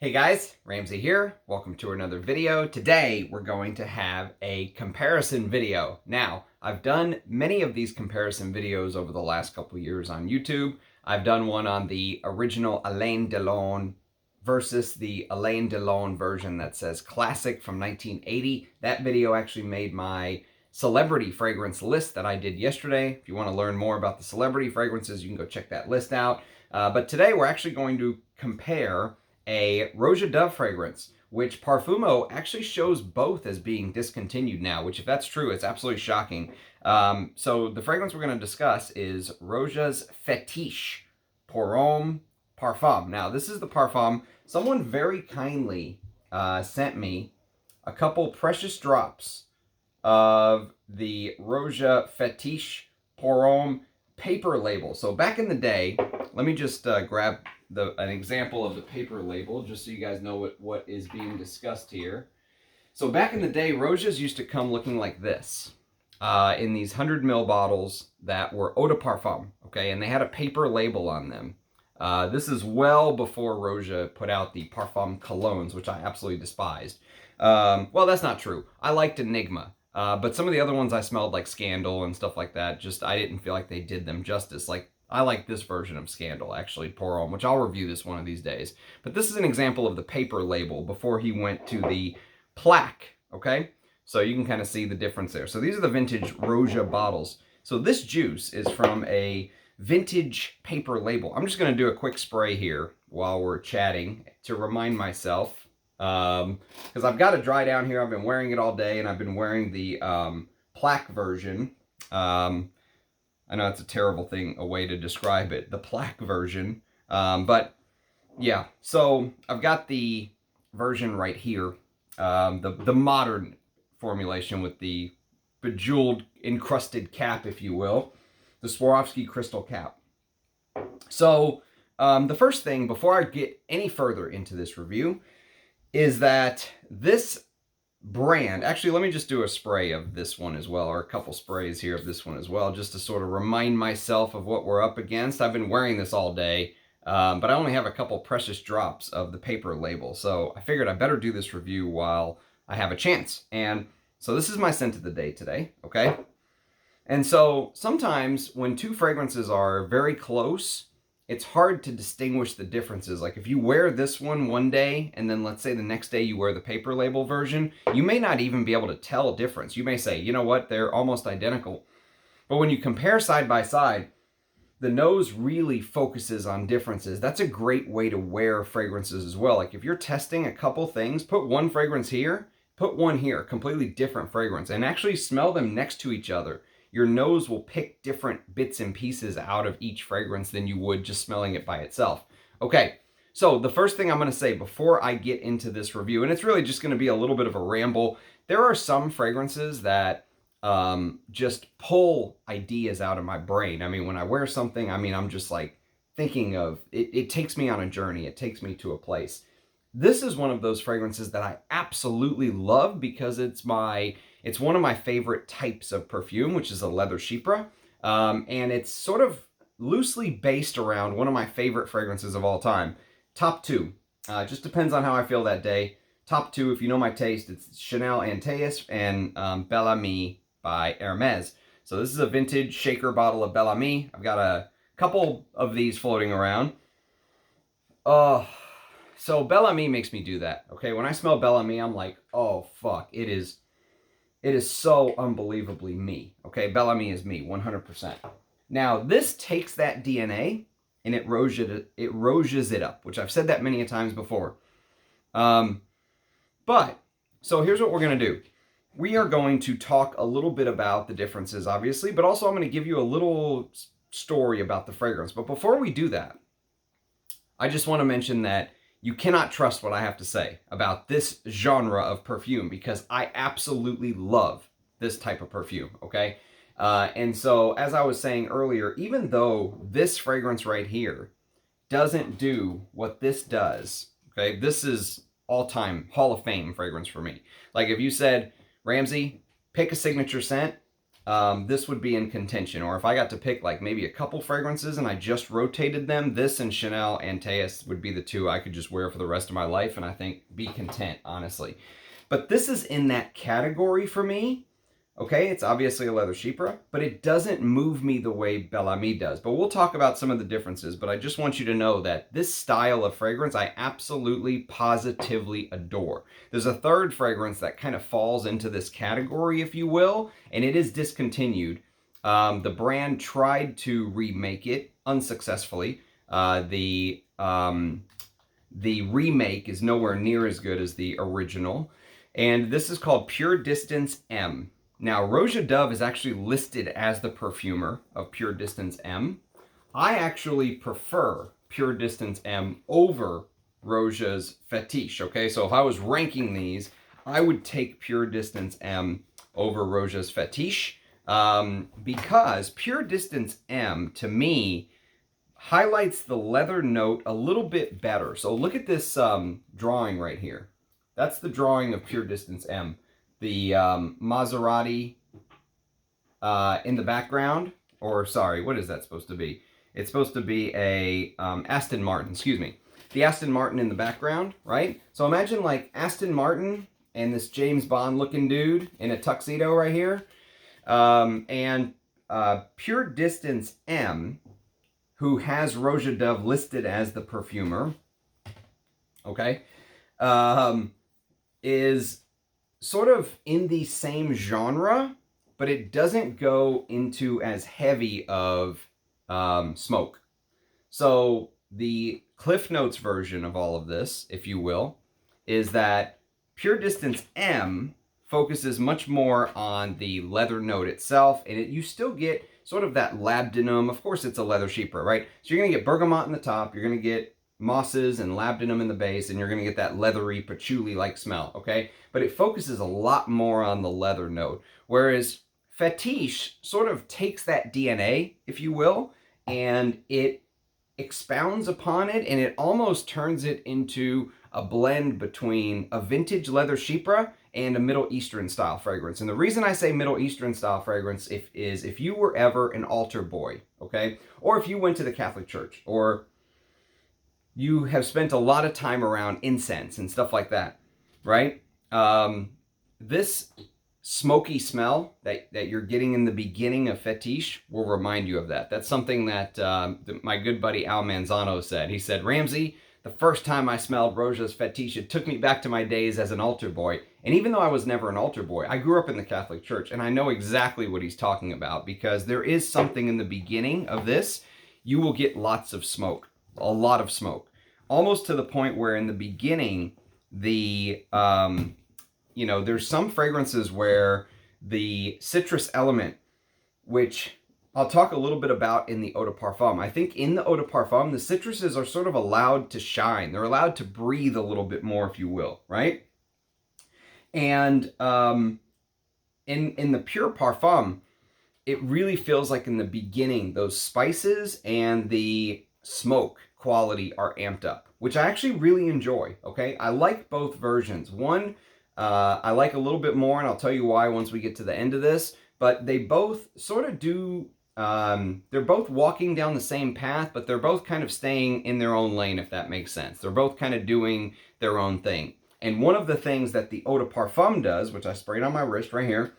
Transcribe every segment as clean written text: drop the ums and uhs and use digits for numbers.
Hey guys, Ramsey here. Welcome to another video. Today we're going to have a comparison video. Now, I've done many of these comparison videos over the last couple years on YouTube. I've done one on the original Alain Delon versus the Alain Delon version that says classic from 1980. That video actually made my celebrity fragrance list that I did yesterday. If you want to learn more about the celebrity fragrances, you can go check that list out. But today we're actually going to compare a Roja Dove fragrance, which Parfumo actually shows both as being discontinued now, which if that's true, it's absolutely shocking. So the fragrance we're going to discuss is Roja's Fetish pour Homme Parfum. Now, this is the Parfum. Someone very kindly sent me a couple precious drops of the Roja Fetish pour Homme paper label. So back in the day, let me just grab an example of the paper label, just so you guys know what is being discussed here. So back in the day, Rojas used to come looking like this, in these 100 ml bottles that were eau de parfum, okay? And they had a paper label on them. This is well before Roja put out the Parfum colognes, which I absolutely despised. Well, that's not true. I liked Enigma. But some of the other ones I smelled, like Scandal and stuff like that, just I didn't feel like they did them justice. Like, I like this version of Scandal, actually, pour Homme, which I'll review this one of these days. But this is an example of the paper label before he went to the plaque, okay? So you can kind of see the difference there. So these are the vintage Roja bottles. So this juice is from a vintage paper label. I'm just going to do a quick spray here while we're chatting to remind myself, because I've got to dry down here. I've been wearing it all day, and I've been wearing the plaque version. I know it's a terrible thing, a way to describe it, the plaque version. But yeah, so I've got the version right here, the modern formulation with the bejeweled, encrusted cap, if you will, the Swarovski crystal cap. So the first thing, before I get any further into this review, is that this brand, actually let me just do a spray of this one as well, or a couple sprays here of this one as well, just to sort of remind myself of what we're up against. I've been wearing this all day, but I only have a couple precious drops of the paper label, so I figured I better do this review while I have a chance. And so this is my scent of the day today, okay? And so sometimes when two fragrances are very close, it's hard to distinguish the differences. Like if you wear this one day, and then let's say the next day you wear the paper label version, you may not even be able to tell a difference. You may say, you know what, they're almost identical. But when you compare side by side, the nose really focuses on differences. That's a great way to wear fragrances as well. Like if you're testing a couple things, put one fragrance here, put one here, completely different fragrance, and actually smell them next to each other. Your nose will pick different bits and pieces out of each fragrance than you would just smelling it by itself. Okay, so the first thing I'm going to say before I get into this review, and it's really just going to be a little bit of a ramble, there are some fragrances that just pull ideas out of my brain. I mean, when I wear something, I mean, I'm just like thinking of, it takes me on a journey. It takes me to a place. This is one of those fragrances that I absolutely love because it's one of my favorite types of perfume, which is a leather chypre. And it's sort of loosely based around one of my favorite fragrances of all time. Top two. Just depends on how I feel that day. Top two, if you know my taste, it's Chanel Antaeus and Bel Ami by Hermes. So this is a vintage shaker bottle of Bel Ami. I've got a couple of these floating around. So Bel Ami makes me do that, okay? When I smell Bel Ami, I'm like, oh, fuck. It is so unbelievably me, okay? Bel Ami is me, 100%. Now, this takes that DNA and it Rojas it up, which I've said that many a times before. But, so here's what we're going to do. We are going to talk a little bit about the differences, obviously, but also I'm going to give you a little story about the fragrance. But before we do that, I just want to mention that you cannot trust what I have to say about this genre of perfume because I absolutely love this type of perfume, okay? And so, as I was saying earlier, even though this fragrance right here doesn't do what this does, okay? This is all-time Hall of Fame fragrance for me. Like if you said, Ramsey, pick a signature scent, this would be in contention. Or if I got to pick like maybe a couple fragrances and I just rotated them, this and Chanel Antaeus would be the two I could just wear for the rest of my life and I think be content, honestly. But this is in that category for me. Okay, it's obviously a leather chypre, but it doesn't move me the way Bel Ami does. But we'll talk about some of the differences, but I just want you to know that this style of fragrance I absolutely, positively adore. There's a third fragrance that kind of falls into this category, if you will, and it is Discontinued. The brand tried to remake it unsuccessfully. The remake is nowhere near as good as the original, and this is called PureDistance M. Now, Roja Dove is actually listed as the perfumer of PureDistance M. I actually prefer PureDistance M over Roja's Fetish, okay? So if I was ranking these, I would take PureDistance M over Roja's Fetish because PureDistance M, to me, highlights the leather note a little bit better. So look at this drawing right here. That's the drawing of PureDistance M. The Maserati in the background, or sorry, what is that supposed to be? It's supposed to be a Aston Martin, excuse me. The Aston Martin in the background, right? So imagine like Aston Martin and this James Bond looking dude in a tuxedo right here. And PureDistance M, who has Roja Dove listed as the perfumer, okay, is sort of in the same genre, but it doesn't go into as heavy of smoke. So the Cliff Notes version of all of this, if you will, is that PureDistance M focuses much more on the leather note itself, and you still get sort of that labdanum. Of course, it's a leather chypre, right? So you're going to get bergamot in the top, you're going to get mosses and labdanum in the base, and you're going to get that leathery, patchouli-like smell, okay? But it focuses a lot more on the leather note, whereas Fetish sort of takes that DNA, if you will, and it expounds upon it, and it almost turns it into a blend between a vintage leather chypre and a Middle Eastern style fragrance. And the reason I say Middle Eastern style fragrance is if you were ever an altar boy, okay? Or if you went to the Catholic Church, or you have spent a lot of time around incense and stuff like that, right? This smoky smell that you're getting in the beginning of Fetish will remind you of that. That's something that my good buddy Al Manzano said. He said, Ramsey, the first time I smelled Roja's Fetish, it took me back to my days as an altar boy. And even though I was never an altar boy, I grew up in the Catholic Church, and I know exactly what he's talking about, because there is something in the beginning of this. You will get lots of smoke, a lot of smoke, almost to the point where in the beginning, there's some fragrances where the citrus element, which I'll talk a little bit about in the eau de parfum. I think in the eau de parfum, the citruses are sort of allowed to shine. They're allowed to breathe a little bit more, if you will, right? And in the pure parfum, it really feels like in the beginning, those spices and the smoke quality are amped up, which I actually really enjoy, okay? I like both versions. One, I like a little bit more, and I'll tell you why once we get to the end of this, but they both sort of do, they're both walking down the same path, but they're both kind of staying in their own lane, if that makes sense. They're both kind of doing their own thing. And one of the things that the eau de parfum does, which I sprayed on my wrist right here,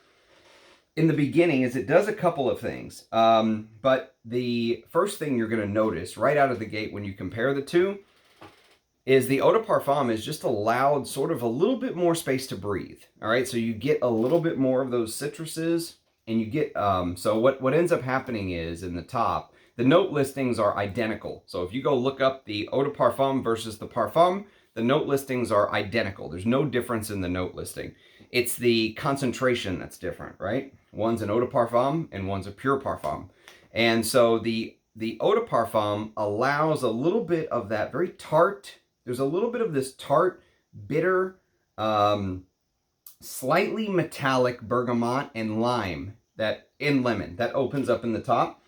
in the beginning, is it does a couple of things. But the first thing you're going to notice right out of the gate when you compare the two is the eau de parfum is just allowed sort of a little bit more space to breathe. All right, so you get a little bit more of those citruses, and you get, so what ends up happening is in the top, the note listings are identical. So if you go look up the eau de parfum versus the parfum, the note listings are identical. There's no difference in the note listing. It's the concentration that's different, right? One's an eau de parfum and one's a pure parfum. And so the eau de parfum allows a little bit of that very tart, there's a little bit of this tart, bitter, slightly metallic bergamot and lime in lemon that opens up in the top.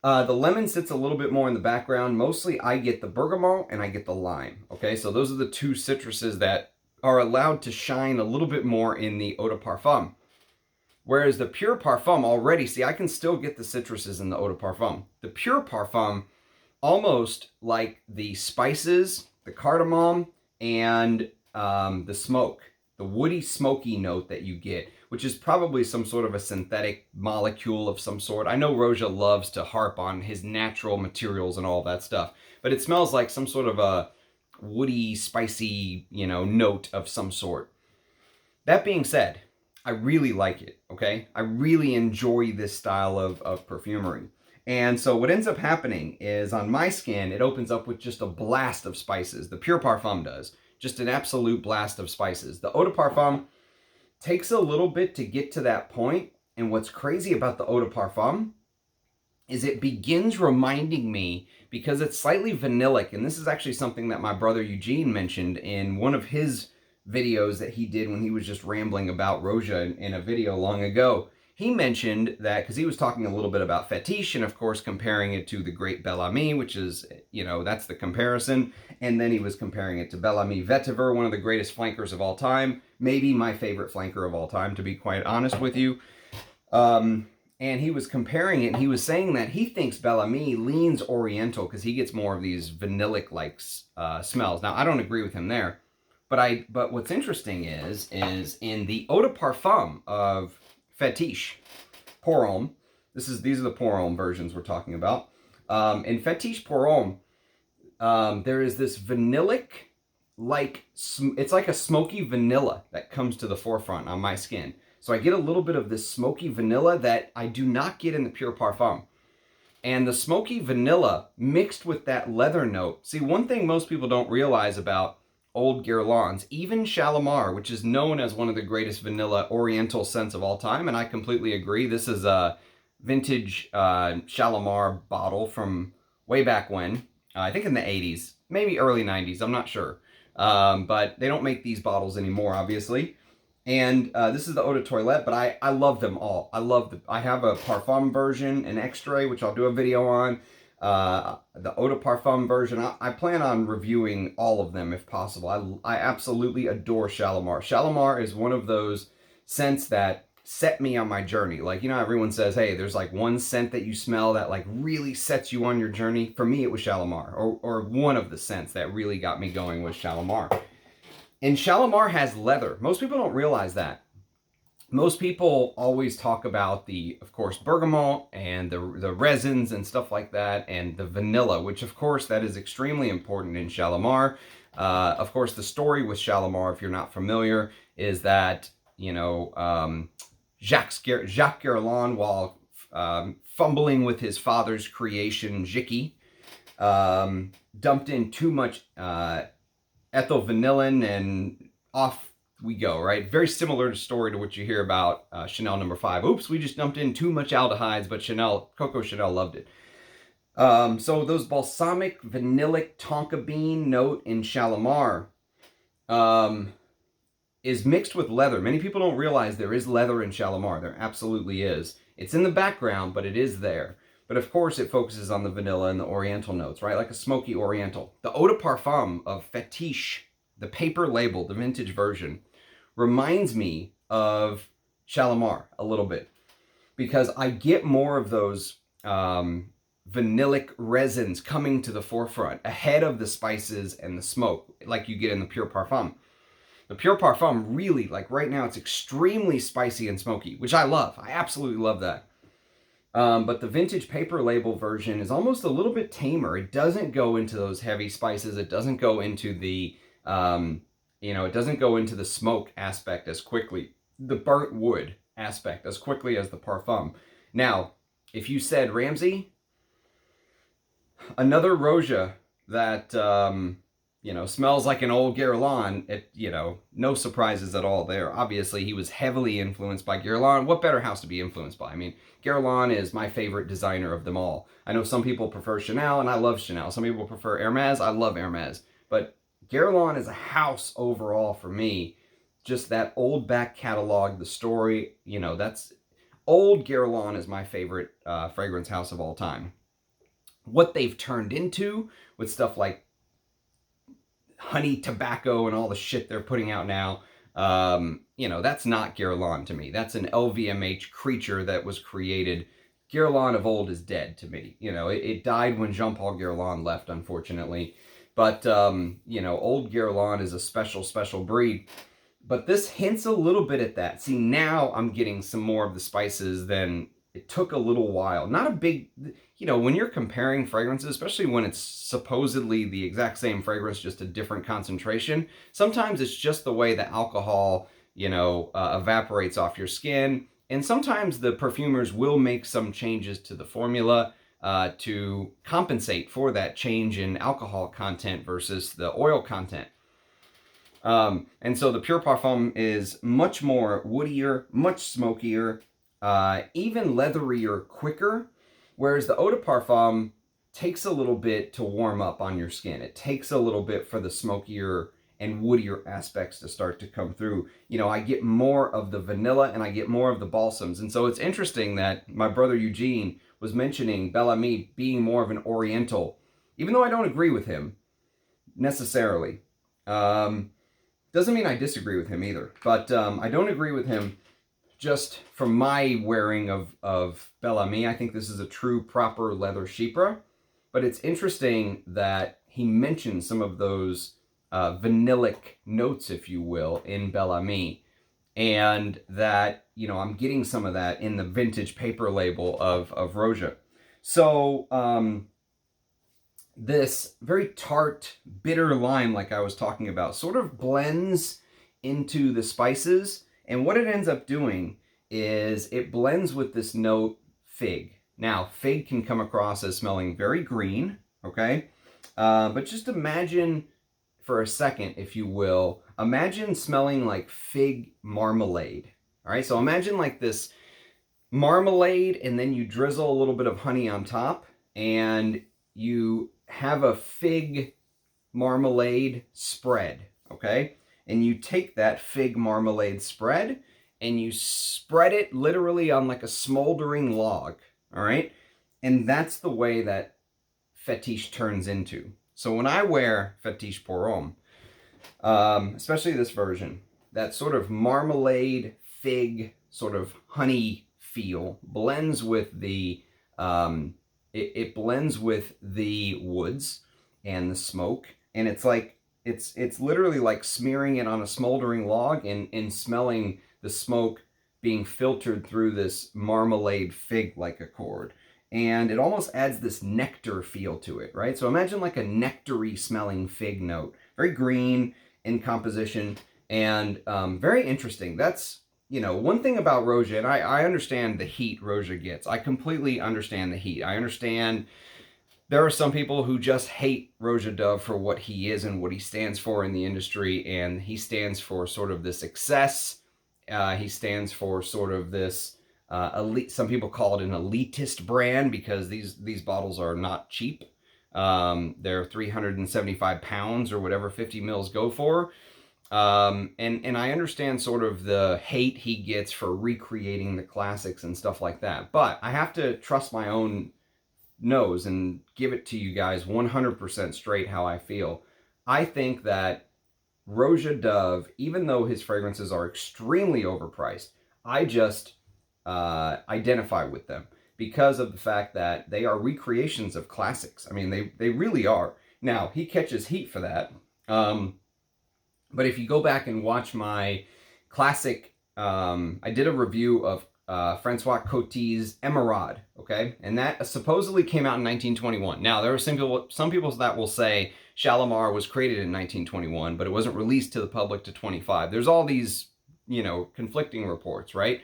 The lemon sits a little bit more in the background. Mostly I get the bergamot and I get the lime. Okay, so those are the two citruses that are allowed to shine a little bit more in the eau de parfum. Whereas the Pure Parfum already, see, I can still get the citruses in the Eau de Parfum. The Pure Parfum, almost like the spices, the cardamom, and the smoke, the woody smoky note that you get, which is probably some sort of a synthetic molecule of some sort. I know Roja loves to harp on his natural materials and all that stuff, but it smells like some sort of a woody, spicy, note of some sort. That being said, I really like it, okay? I really enjoy this style of perfumery. And so what ends up happening is on my skin, it opens up with just a blast of spices. The Pure Parfum does. Just an absolute blast of spices. The Eau de Parfum takes a little bit to get to that point. And what's crazy about the Eau de Parfum is it begins reminding me, because it's slightly vanillic, and this is actually something that my brother Eugene mentioned in one of his videos that he did when he was just rambling about Roja in a video long ago. He mentioned that, because he was talking a little bit about Fetish, and of course comparing it to the great Bel Ami, which is, that's the comparison. And then he was comparing it to Bel Ami Vetiver, one of the greatest flankers of all time. Maybe my favorite flanker of all time, to be quite honest with you. And he was comparing it, and he was saying that he thinks Bel Ami leans oriental because he gets more of these vanillic-like smells. Now, I don't agree with him there. But what's interesting is in the Eau de Parfum of Fetish, Pour Homme, these are the Pour Homme versions we're talking about. In Fetish Pour Homme, there is this vanillic, it's like a smoky vanilla that comes to the forefront on my skin. So I get a little bit of this smoky vanilla that I do not get in the Pure Parfum. And the smoky vanilla mixed with that leather note. See, one thing most people don't realize about old Guerlains, even Shalimar, which is known as one of the greatest vanilla oriental scents of all time, and I completely agree. This is a vintage Shalimar bottle from way back when, I think in the 80s, maybe early 90s, I'm not sure. But they don't make these bottles anymore, obviously. And this is the Eau de Toilette, but I love them all. I have a Parfum version, an extrait, which I'll do a video on. The Eau de Parfum version, I plan on reviewing all of them if possible. I absolutely adore Shalimar. Shalimar is one of those scents that set me on my journey. Like, everyone says, hey, there's like one scent that you smell that like really sets you on your journey. For me, it was Shalimar, or one of the scents that really got me going was Shalimar. And Shalimar has leather. Most people don't realize that. Most people always talk about of course, bergamot and the resins and stuff like that, and the vanilla, which, of course, that is extremely important in Shalimar. Of course, the story with Shalimar, if you're not familiar, is that, Jacques Guerlain, while fumbling with his father's creation, Jicky, dumped in too much ethyl vanillin, and off we go, right? Very similar story to what you hear about Chanel No. 5. Oops, we just dumped in too much aldehydes, but Coco Chanel loved it. So those balsamic, vanillic tonka bean note in Shalimar is mixed with leather. Many people don't realize there is leather in Shalimar. There absolutely is. It's in the background, but it is there. But of course, it focuses on the vanilla and the oriental notes, right? Like a smoky oriental. The Eau de Parfum of Fetish, the paper label, the vintage version, reminds me of Shalimar a little bit, because I get more of those vanillic resins coming to the forefront ahead of the spices and the smoke, like you get in the Pure Parfum. The Pure Parfum really, like right now, it's extremely spicy and smoky, which I love. I absolutely love that. But the vintage paper label version is almost a little bit tamer. It doesn't go into those heavy spices. It doesn't go into the, it doesn't go into the smoke aspect as quickly, the burnt wood aspect as quickly as the Parfum. Now, if you said, Ramsey, another Roja that, smells like an old Guerlain, no surprises at all there. Obviously, he was heavily influenced by Guerlain. What better house to be influenced by? I mean, Guerlain is my favorite designer of them all. I know some people prefer Chanel, and I love Chanel. Some people prefer Hermes. I love Hermes. But Guerlain is a house overall for me. Just that old back catalog, the story, that's... Old Guerlain is my favorite fragrance house of all time. What they've turned into with stuff like honey tobacco and all the shit they're putting out now, You know, that's not Guerlain to me. That's an LVMH creature that was created. Guerlain of old is dead to me. You know, it died when Jean-Paul Guerlain left, unfortunately. But, you know, old Guerlain is a special, special breed. But this hints a little bit at that. See, now I'm getting some more of the spices than it took a little while. Not a big, you know, when you're comparing fragrances, especially when it's supposedly the exact same fragrance, just a different concentration, sometimes it's just the way the alcohol, you know, evaporates off your skin. And sometimes the perfumers will make some changes to the formula to compensate for that change in alcohol content versus the oil content. And so the Pure Parfum is much more woodier, much smokier, even leatherier quicker, whereas the Eau de Parfum takes a little bit to warm up on your skin. It takes a little bit for the smokier and woodier aspects to start to come through. You know, I get more of the vanilla and I get more of the balsams. And so it's interesting that my brother Eugene was mentioning Bel Ami being more of an oriental, even though I don't agree with him necessarily. Doesn't mean I disagree with him either, but I don't agree with him just from my wearing of Bel Ami. I think this is a true proper leather chypre, but it's interesting that he mentioned some of those vanillic notes, if you will, in Bel Ami, and that, you know, I'm getting some of that in the vintage paper label of Roja. So this very tart, bitter lime, like I was talking about, sort of blends into the spices. And what it ends up doing is it blends with this note fig. Now, fig can come across as smelling very green, okay? But just imagine for a second, if you will, imagine smelling like fig marmalade. All right, so imagine like this marmalade, and then you drizzle a little bit of honey on top, and you have a fig marmalade spread, okay? And you take that fig marmalade spread and you spread it literally on like a smoldering log, all right? And that's the way that Fetish turns into. So when I wear Fetish pour Homme, especially this version, that sort of marmalade, fig, sort of honey feel blends with the it blends with the woods and the smoke, and it's like it's literally like smearing it on a smoldering log and smelling the smoke being filtered through this marmalade fig-like accord. And it almost adds this nectar feel to it, right? So imagine like a nectary smelling fig note. Very green in composition and very interesting. That's, you know, one thing about Roja, and I understand the heat Roja gets. I completely understand the heat. I understand there are some people who just hate Roja Dove for what he is and what he stands for in the industry, and he stands for sort of this excess. He stands for sort of this elite. Some people call it an elitist brand because these bottles are not cheap. They're 375 pounds or whatever 50 mils go for. And I understand sort of the hate he gets for recreating the classics and stuff like that. But I have to trust my own nose and give it to you guys 100% straight how I feel. I think that Roja Dove, even though his fragrances are extremely overpriced, I just identify with them because of the fact that they are recreations of classics. I mean, they really are. Now, he catches heat for that. But if you go back and watch my classic, I did a review of Francois Coty's Emeraude, okay? And that supposedly came out in 1921. Now, there are some people that will say Shalimar was created in 1921, but it wasn't released to the public to 25. There's all these, you know, conflicting reports, right?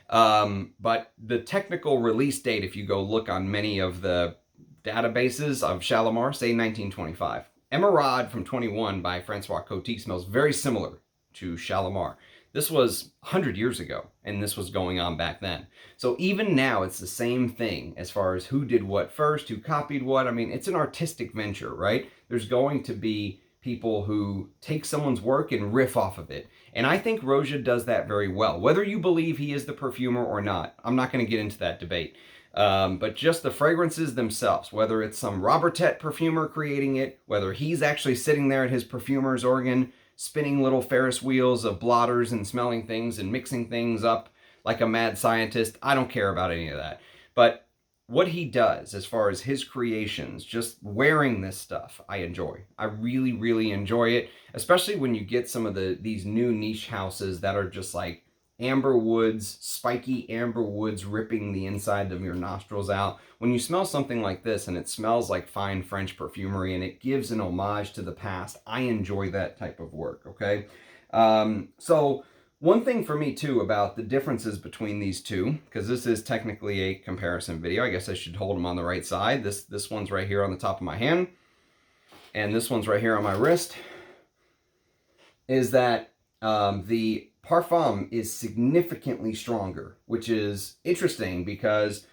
But the technical release date, if you go look on many of the databases of Shalimar, say 1925. Emeraude from 21 by Francois Coty smells very similar to Shalimar. This was 100 years ago, and this was going on back then. So even now, it's the same thing as far as who did what first, who copied what. I mean, it's an artistic venture, right? There's going to be people who take someone's work and riff off of it. And I think Roja does that very well. Whether you believe he is the perfumer or not, I'm not going to get into that debate. But just the fragrances themselves, whether it's some Robertet perfumer creating it, whether he's actually sitting there at his perfumer's organ spinning little Ferris wheels of blotters and smelling things and mixing things up like a mad scientist. I don't care about any of that. But what he does as far as his creations, just wearing this stuff, I enjoy. I really, really enjoy it, especially when you get some of these new niche houses that are just like amber woods, spiky amber woods ripping the inside of your nostrils out. When you smell something like this and it smells like fine French perfumery and it gives an homage to the past, I enjoy that type of work, okay? So one thing for me too about the differences between these two, because this is technically a comparison video, I guess I should hold them on the right side. This one's right here on the top of my hand, and this one's right here on my wrist, is that the Parfum is significantly stronger, which is interesting because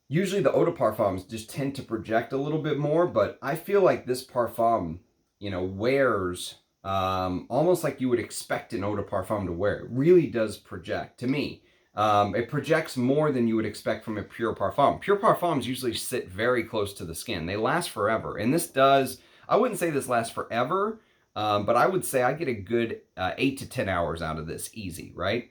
usually the eau de parfums just tend to project a little bit more, but I feel like this Parfum, you know, wears almost like you would expect an eau de parfum to wear. It really does project, to me. It projects more than you would expect from a pure parfum. Pure parfums usually sit very close to the skin. They last forever, and this does. I wouldn't say this lasts forever, but I would say I get a good 8 to 10 hours out of this, easy, right?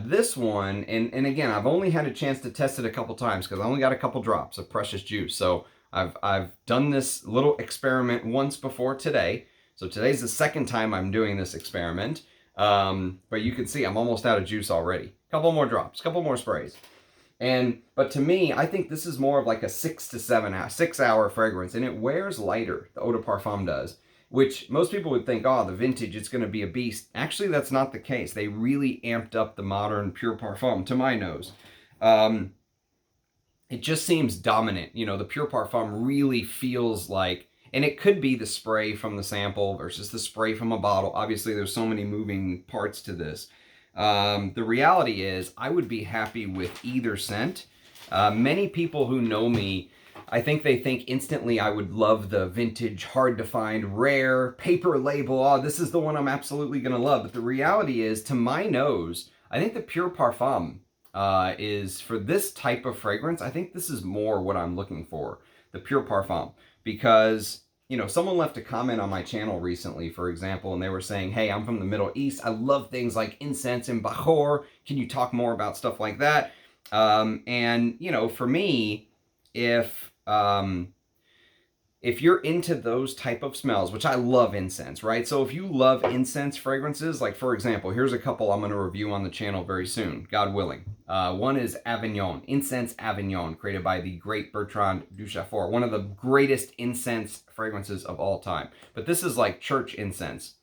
This one, and again, I've only had a chance to test it a couple times because I only got a couple drops of precious juice. So I've done this little experiment once before today. So today's the second time I'm doing this experiment. But you can see I'm almost out of juice already. Couple more drops, couple more sprays. But to me, I think this is more of like a 6 hour fragrance, and it wears lighter, the eau de parfum does, which most people would think, oh, the vintage, it's going to be a beast. Actually, that's not the case. They really amped up the modern pure parfum, to my nose. It just seems dominant. You know, the pure parfum really feels like, and it could be the spray from the sample versus the spray from a bottle. Obviously, there's so many moving parts to this. The reality is, I would be happy with either scent. Many people who know me, I think they think instantly I would love the vintage, hard to find, rare, paper label. Oh, this is the one I'm absolutely going to love. But the reality is, to my nose, I think the Pure Parfum is, for this type of fragrance, I think this is more what I'm looking for, the Pure Parfum. Because, you know, someone left a comment on my channel recently, for example, and they were saying, hey, I'm from the Middle East. I love things like incense and bahor. Can you talk more about stuff like that? And, you know, for me, if you're into those type of smells, which I love incense, right? So if you love incense fragrances, like for example, here's a couple I'm going to review on the channel very soon, God willing. One is Avignon, Incense Avignon, created by the great Bertrand Duchaufour, one of the greatest incense fragrances of all time. But this is like church incense,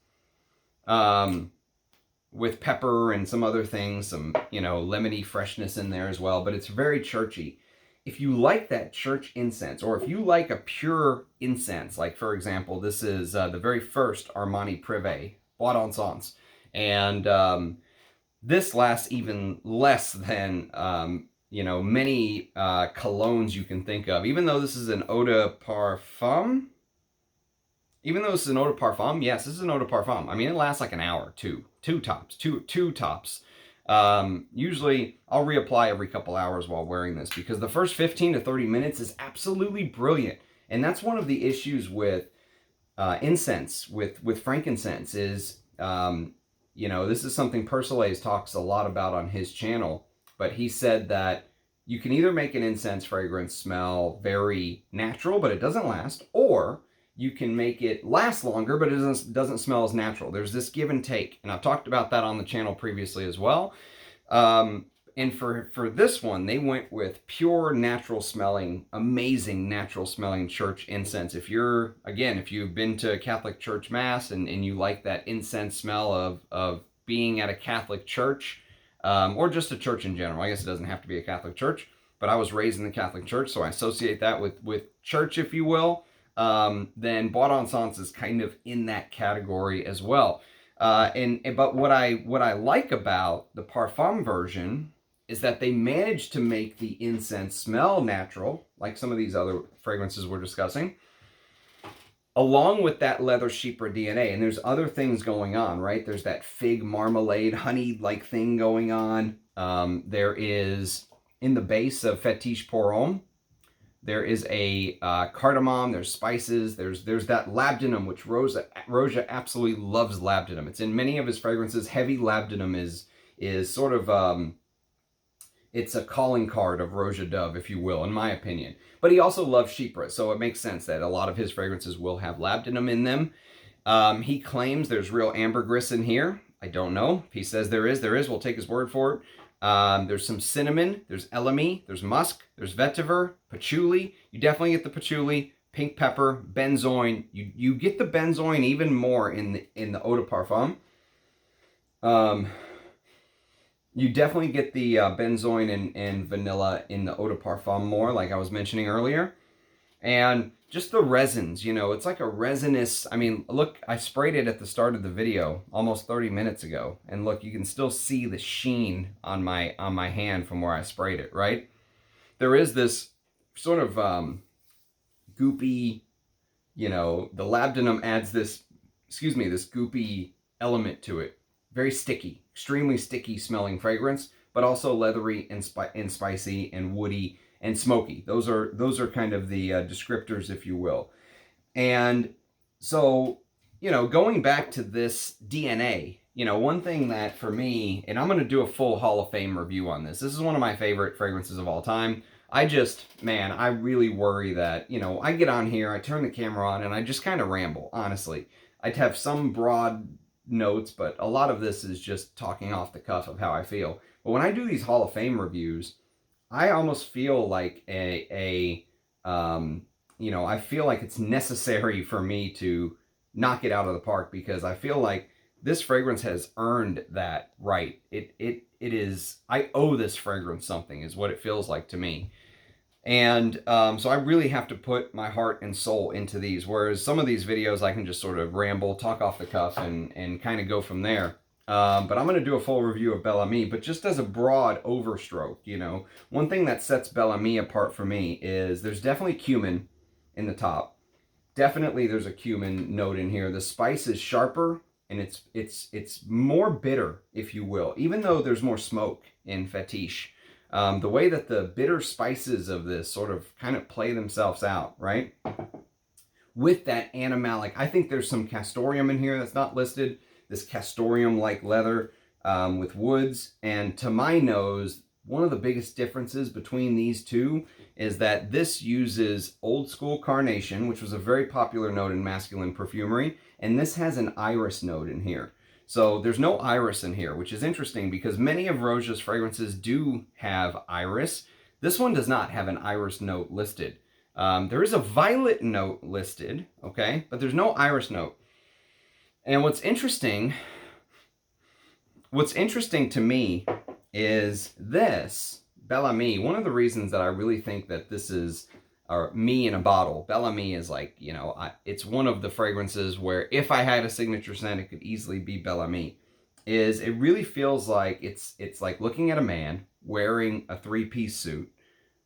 with pepper and some other things, some, you know, lemony freshness in there as well, but it's very churchy. If you like that church incense, or if you like a pure incense, like for example, this is the very first Armani Privé, Bois d'Encens, and this lasts even less than, you know, many colognes you can think of. Even though this is an eau de parfum, yes, this is an eau de parfum. I mean, it lasts like an hour, two tops. Usually I'll reapply every couple hours while wearing this, because the first 15 to 30 minutes is absolutely brilliant. And that's one of the issues with incense, with frankincense, is, you know, this is something Persolaise talks a lot about on his channel, but he said that you can either make an incense fragrance smell very natural, but it doesn't last, or you can make it last longer, but it doesn't smell as natural. There's this give and take, and I've talked about that on the channel previously as well. And for this one, they went with pure natural smelling, amazing natural smelling church incense. If you've been to a Catholic church mass and you like that incense smell of being at a Catholic church, or just a church in general, I guess it doesn't have to be a Catholic church, but I was raised in the Catholic church, so I associate that with church, if you will. Then Bois d'Encens is kind of in that category as well. But what I like about the Parfum version is that they managed to make the incense smell natural, like some of these other fragrances we're discussing, along with that leather chypre DNA. And there's other things going on, right? There's that fig marmalade, honey-like thing going on. There is, in the base of Fetish pour Homme, There is a cardamom, there's spices, there's that labdanum, which Roja absolutely loves labdanum. It's in many of his fragrances. Heavy labdanum is sort of, it's a calling card of Roja Dove, if you will, in my opinion. But he also loves chypre, so it makes sense that a lot of his fragrances will have labdanum in them. He claims there's real ambergris in here. I don't know. If he says there is, there is. We'll take his word for it. There's some cinnamon, there's elemi, there's musk, there's vetiver, patchouli. You definitely get the patchouli, pink pepper, benzoin. You get the benzoin even more in the eau de parfum. You definitely get the benzoin and vanilla in the eau de parfum more, like I was mentioning earlier. And just the resins, you know, it's like a resinous, I mean, look, I sprayed it at the start of the video almost 30 minutes ago. And look, you can still see the sheen on my hand from where I sprayed it, right? There is this sort of goopy, you know, the labdanum adds this, this goopy element to it. Very sticky, extremely sticky smelling fragrance, but also leathery and spicy and woody and smoky. Those are kind of the descriptors, if you will. And so, you know, going back to this DNA, you know, one thing that for me, and I'm going to do a full Hall of Fame review on this. This is one of my favorite fragrances of all time. I really worry that, you know, I get on here, I turn the camera on, and I just kind of ramble, honestly. I'd have some broad notes, but a lot of this is just talking off the cuff of how I feel. But when I do these Hall of Fame reviews, I almost feel like you know, I feel like it's necessary for me to knock it out of the park, because I feel like this fragrance has earned that right. It is, I owe this fragrance something, is what it feels like to me. And so I really have to put my heart and soul into these, whereas some of these videos I can just sort of ramble, talk off the cuff, and kind of go from there. But I'm going to do a full review of Bel Ami, but just as a broad overstroke, you know, one thing that sets Bel Ami apart for me is there's definitely cumin in the top. Definitely there's a cumin note in here. The spice is sharper, and it's more bitter, if you will, even though there's more smoke in Fetish. The way that the bitter spices of this sort of kind of play themselves out, right? With that animalic, I think there's some castoreum in here that's not listed. This castoreum-like leather with woods. And to my nose, one of the biggest differences between these two is that this uses old school carnation, which was a very popular note in masculine perfumery. And this has an iris note in here. So there's no iris in here, which is interesting because many of Roja's fragrances do have iris. This one does not have an iris note listed. There is a violet note listed, okay, but there's no iris note. And what's interesting to me is this Bel Ami. One of the reasons that I really think that this is me in a bottle. Bel Ami is like, you know, it's one of the fragrances where if I had a signature scent, it could easily be Bel Ami. Is it really feels like it's like looking at a man wearing a three-piece suit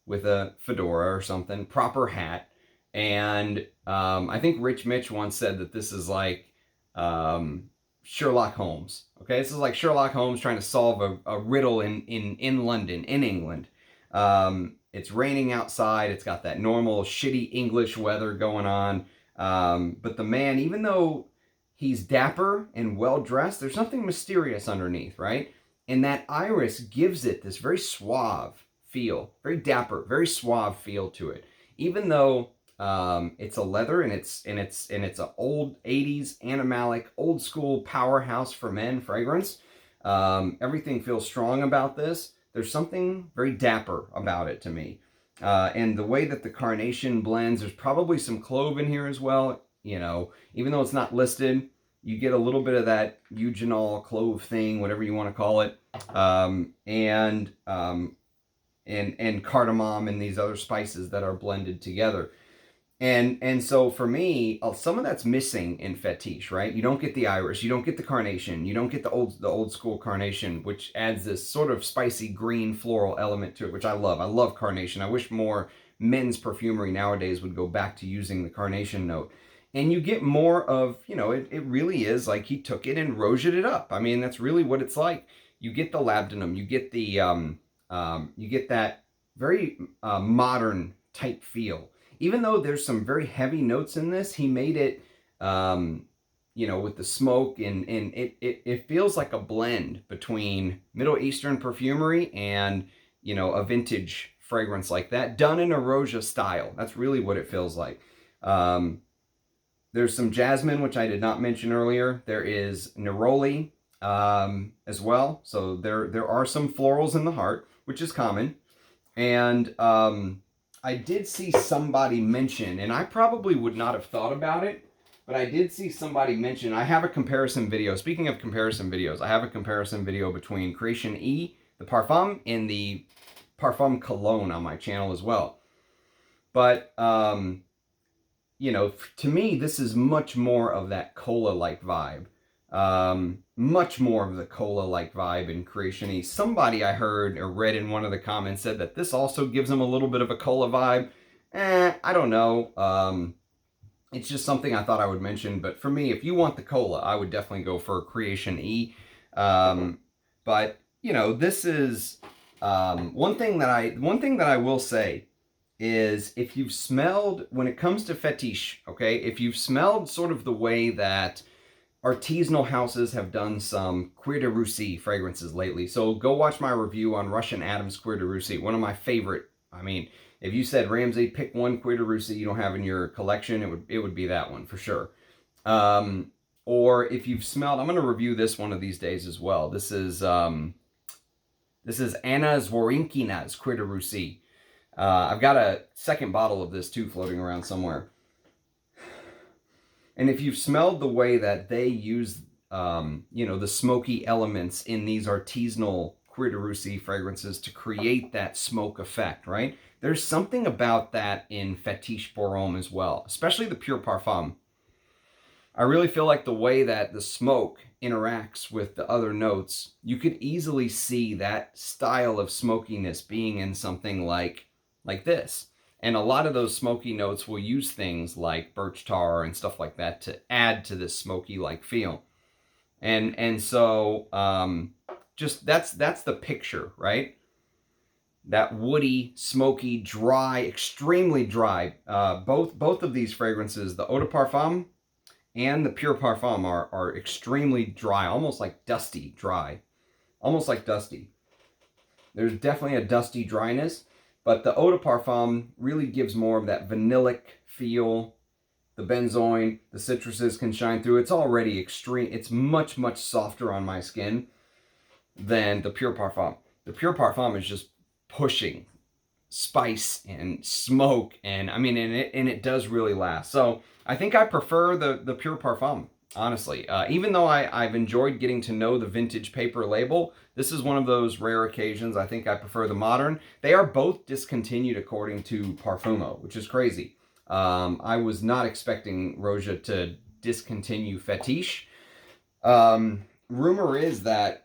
with a fedora or something, proper hat, and I think Rich Mitch once said that this is like Sherlock Holmes. Okay, this is like Sherlock Holmes trying to solve a riddle in London, in England. It's raining outside. It's got that normal shitty English weather going on. But the man, even though he's dapper and well-dressed, there's something mysterious underneath, right? And that iris gives it this very suave feel, very dapper, very suave feel to it. Even though it's a leather and it's an old 80s animalic, old school powerhouse for men fragrance. Everything feels strong about this. There's something very dapper about it to me. And the way that the carnation blends, there's probably some clove in here as well. You know, even though it's not listed, you get a little bit of that eugenol clove thing, whatever you want to call it. And cardamom and these other spices that are blended together. And so for me, some of that's missing in Fetish, right? You don't get the iris, you don't get the carnation, you don't get the old school carnation, which adds this sort of spicy green floral element to it, which I love. I love carnation. I wish more men's perfumery nowadays would go back to using the carnation note. And you get more of, you know, it really is like he took it and Roja'd it up. I mean, that's really what it's like. You get the labdanum, you get the you get that very modern type feel. Even though there's some very heavy notes in this, he made it, you know, with the smoke, and it feels like a blend between Middle Eastern perfumery and, you know, a vintage fragrance like that, done in a Roja style. That's really what it feels like. There's some jasmine, which I did not mention earlier. There is neroli as well. So there are some florals in the heart, which is common. And I did see somebody mention, and I probably would not have thought about it, but I did see somebody mention, I have a comparison video. Speaking of comparison videos, I have a comparison video between Creation E, the Parfum, and the Parfum Cologne on my channel as well. But, you know, to me, this is much more of that cola-like vibe. Much more of the cola-like vibe in Creation E. Somebody I heard or read in one of the comments said that this also gives them a little bit of a cola vibe. I don't know. It's just something I thought I would mention. But for me, if you want the cola, I would definitely go for Creation E. But, you know, this is one thing that I will say is, if you've smelled, when it comes to Fetish, okay, if you've smelled sort of the way that artisanal houses have done some Cuir de Russie fragrances lately. So go watch my review on Russian Adams Cuir de Russie, one of my favorite. I mean, if you said, Ramsey, pick one Cuir de Russie you don't have in your collection, it would be that one for sure. Or if you've smelled, I'm going to review this one of these days as well. This is Anna Zworynkina's Cuir de Russie. I've got a second bottle of this too floating around somewhere. And if you've smelled the way that they use, you know, the smoky elements in these artisanal Cuir de Russie fragrances to create that smoke effect, right? There's something about that in Fetish pour Homme as well, especially the Pure Parfum. I really feel like the way that the smoke interacts with the other notes, you could easily see that style of smokiness being in something like this. And a lot of those smoky notes will use things like birch tar and stuff like that to add to this smoky-like feel. And so just that's the picture, right? That woody, smoky, dry, extremely dry. Both of these fragrances, the Eau de Parfum and the Pure Parfum, are extremely dry, almost like dusty dry. Almost like dusty. There's definitely a dusty dryness. But the Eau de Parfum really gives more of that vanillic feel. The benzoin, the citruses can shine through. It's already extreme. It's much, much softer on my skin than the Pure Parfum. The Pure Parfum is just pushing spice and smoke. And I mean, and it does really last. So I think I prefer the Pure Parfum, honestly. Even though I've enjoyed getting to know the vintage paper label, this is one of those rare occasions. I think I prefer the modern. They are both discontinued according to Parfumo, which is crazy. I was not expecting Roja to discontinue Fetish. Rumor is that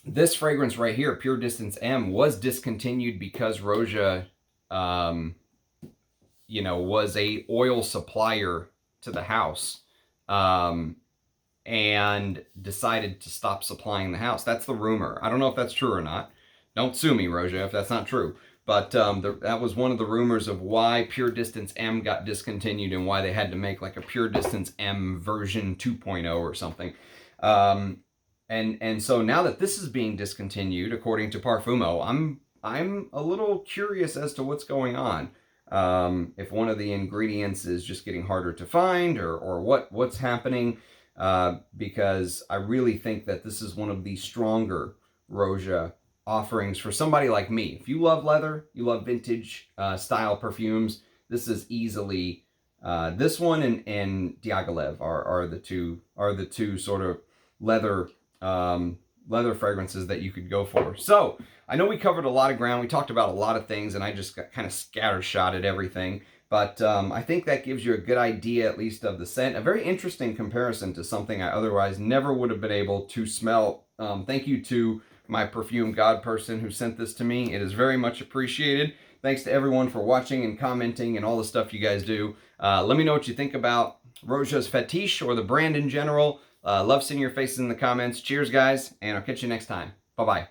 this fragrance right here, PureDistance M, was discontinued because Roja, you know, was a oil supplier to the house. And decided to stop supplying the house. That's the rumor. I don't know if that's true or not. Don't sue me, Roja, if that's not true. But that was one of the rumors of why PureDistance M got discontinued and why they had to make like a PureDistance M version 2.0 or something. And so now that this is being discontinued, according to Parfumo, I'm a little curious as to what's going on. If one of the ingredients is just getting harder to find, or what's happening. Because I really think that this is one of the stronger Roja offerings for somebody like me. If you love leather, you love vintage style perfumes, this is easily this one and Diaghilev are the two sort of leather fragrances that you could go for. So I know we covered a lot of ground. We talked about a lot of things, and I just got kind of scattershot at everything. But I think that gives you a good idea, at least, of the scent. A very interesting comparison to something I otherwise never would have been able to smell. Thank you to my perfume god person who sent this to me. It is very much appreciated. Thanks to everyone for watching and commenting and all the stuff you guys do. Let me know what you think about Roja's Fetish or the brand in general. Love seeing your faces in the comments. Cheers, guys, and I'll catch you next time. Bye-bye.